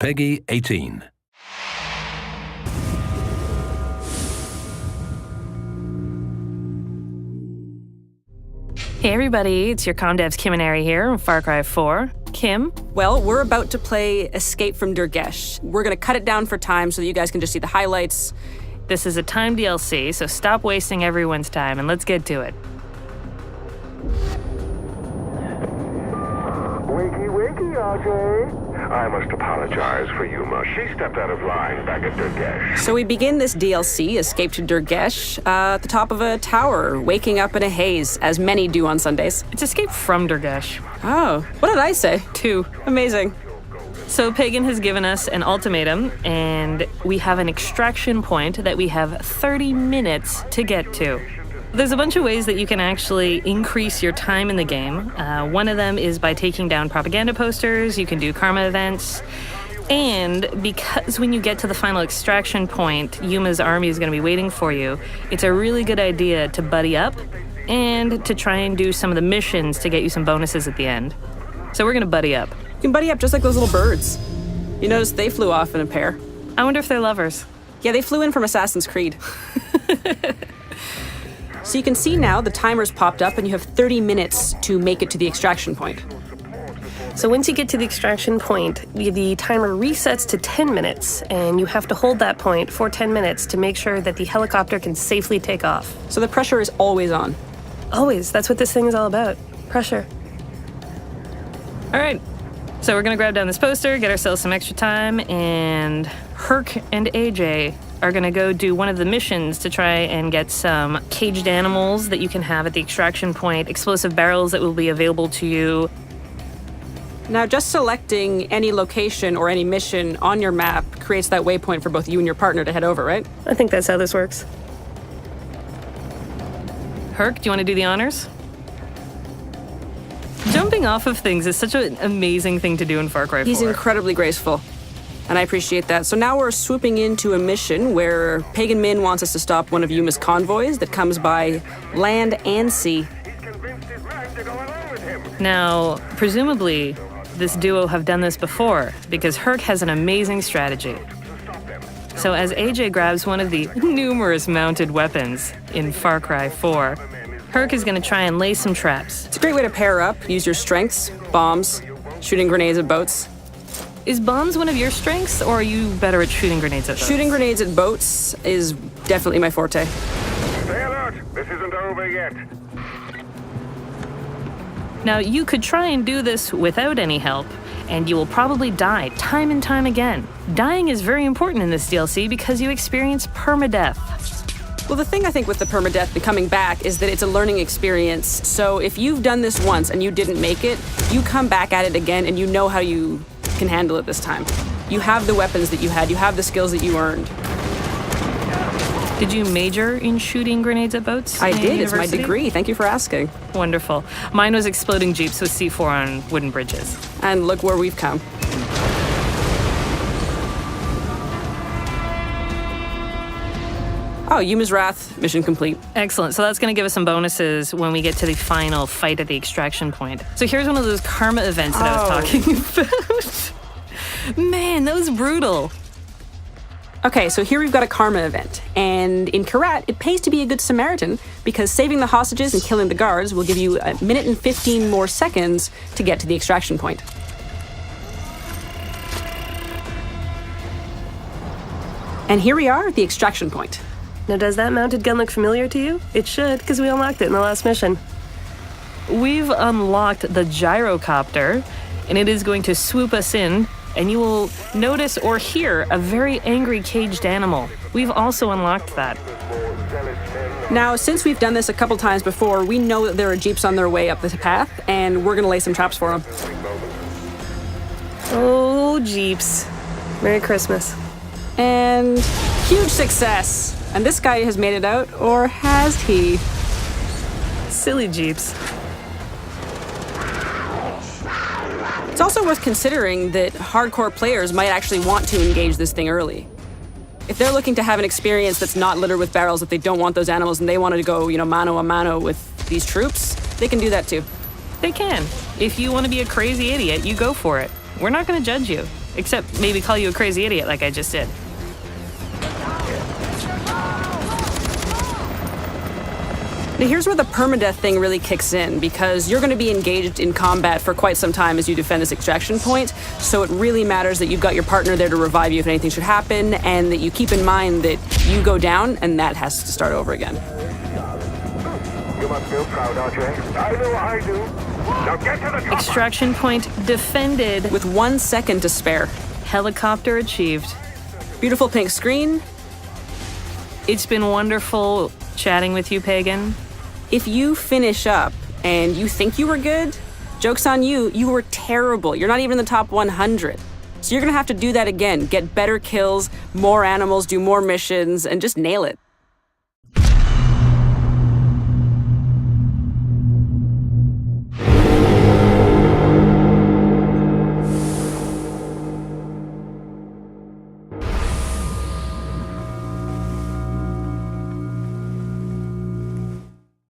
Peggy 18. Hey everybody, it's your Comdev's Kim and Ari here on Far Cry 4. Kim? Well, we're about to play Escape from Durgesh. We're going to cut it down for time so that you guys can just see the highlights. This is a time DLC, so stop wasting everyone's time and let's get to it. Wakey, wakey, Ajay. I must apologize for Yuma. She stepped out of line back at Durgesh. So we begin this DLC, Escape to Durgesh, at the top of a tower, waking up in a haze, as many do on Sundays. It's Escape from Durgesh. Oh, what did I say? 2. Amazing. So Pagan has given us an ultimatum, and we have an extraction point that we have 30 minutes to get to. There's a bunch of ways that you can actually increase your time in the game. One of them is by taking down propaganda posters. You can do karma events. And because when you get to the final extraction point, Yuma's army is going to be waiting for you, it's a really good idea to buddy up and to try and do some of the missions to get you some bonuses at the end. So we're going to buddy up. You can buddy up just like those little birds. You notice they flew off in a pair. I wonder if they're lovers. Yeah, they flew in from Assassin's Creed. So you can see now the timer's popped up and you have 30 minutes to make it to the extraction point. So once you get to the extraction point, the timer resets to 10 minutes, and you have to hold that point for 10 minutes to make sure that the helicopter can safely take off. So the pressure is always on. Always. That's what this thing is all about. Pressure. All right. So we're going to grab down this poster, get ourselves some extra time, and Hurk and AJ are going to go do one of the missions to try and get some caged animals that you can have at the extraction point, explosive barrels that will be available to you. Now, just selecting any location or any mission on your map creates that waypoint for both you and your partner to head over, right? I think that's how this works. Hurk, do you want to do the honors? Jumping off of things is such an amazing thing to do in Far Cry 4. He's incredibly graceful, and I appreciate that. So now we're swooping into a mission where Pagan Min wants us to stop one of Yuma's convoys that comes by land and sea. Now, presumably, this duo have done this before, because Hurk has an amazing strategy. So as AJ grabs one of the numerous mounted weapons in Far Cry 4, Hurk is going to try and lay some traps. It's a great way to pair up, use your strengths, bombs, shooting grenades at boats. Is bombs one of your strengths, or are you better at shooting grenades at boats? Shooting grenades at boats is definitely my forte. Stay alert. This isn't over yet. Now, you could try and do this without any help, and you will probably die time and time again. Dying is very important in this DLC because you experience permadeath. Well, the thing I think with the permadeath and coming back is that it's a learning experience. So if you've done this once and you didn't make it, you come back at it again and you know how you can handle it this time. You have the weapons that you had, you have the skills that you earned. Did you major in shooting grenades at boats? I did, it's my university? degree. Thank you for asking. Wonderful. Mine was exploding jeeps with C4 on wooden bridges. And look where we've come. Oh, Yuma's Wrath, mission complete. Excellent. So that's going to give us some bonuses when we get to the final fight at the extraction point. So here's one of those karma events that I was talking about. Man, that was brutal. Okay, so here we've got a karma event. And in Kyrat, it pays to be a good Samaritan because saving the hostages and killing the guards will give you 1 minute and 15 more seconds to get to the extraction point. And here we are at the extraction point. Now, does that mounted gun look familiar to you? It should, because we unlocked it in the last mission. We've unlocked the gyrocopter, and it is going to swoop us in, and you will notice or hear a very angry caged animal. We've also unlocked that. Now, since we've done this a couple times before, we know that there are jeeps on their way up the path, and we're going to lay some traps for them. Oh, jeeps. Merry Christmas. And huge success. And this guy has made it out, or has he? Silly jeeps. It's also worth considering that hardcore players might actually want to engage this thing early. If they're looking to have an experience that's not littered with barrels, if they don't want those animals and they want to go, mano a mano with these troops, they can do that too. They can. If you want to be a crazy idiot, you go for it. We're not going to judge you. except maybe call you a crazy idiot like I just did. Now here's where the permadeath thing really kicks in, because you're going to be engaged in combat for quite some time as you defend this extraction point, so it really matters that you've got your partner there to revive you if anything should happen, and that you keep in mind that you go down and that has to start over again. You must feel proud, Ajay. I know I do. Now get to the top. Extraction point defended. With 1 second to spare. Helicopter achieved. Beautiful pink screen. It's been wonderful chatting with you, Pagan. If you finish up and you think you were good, joke's on you, you were terrible. You're not even in the top 100. So you're gonna have to do that again. Get better kills, more animals, do more missions, and just nail it.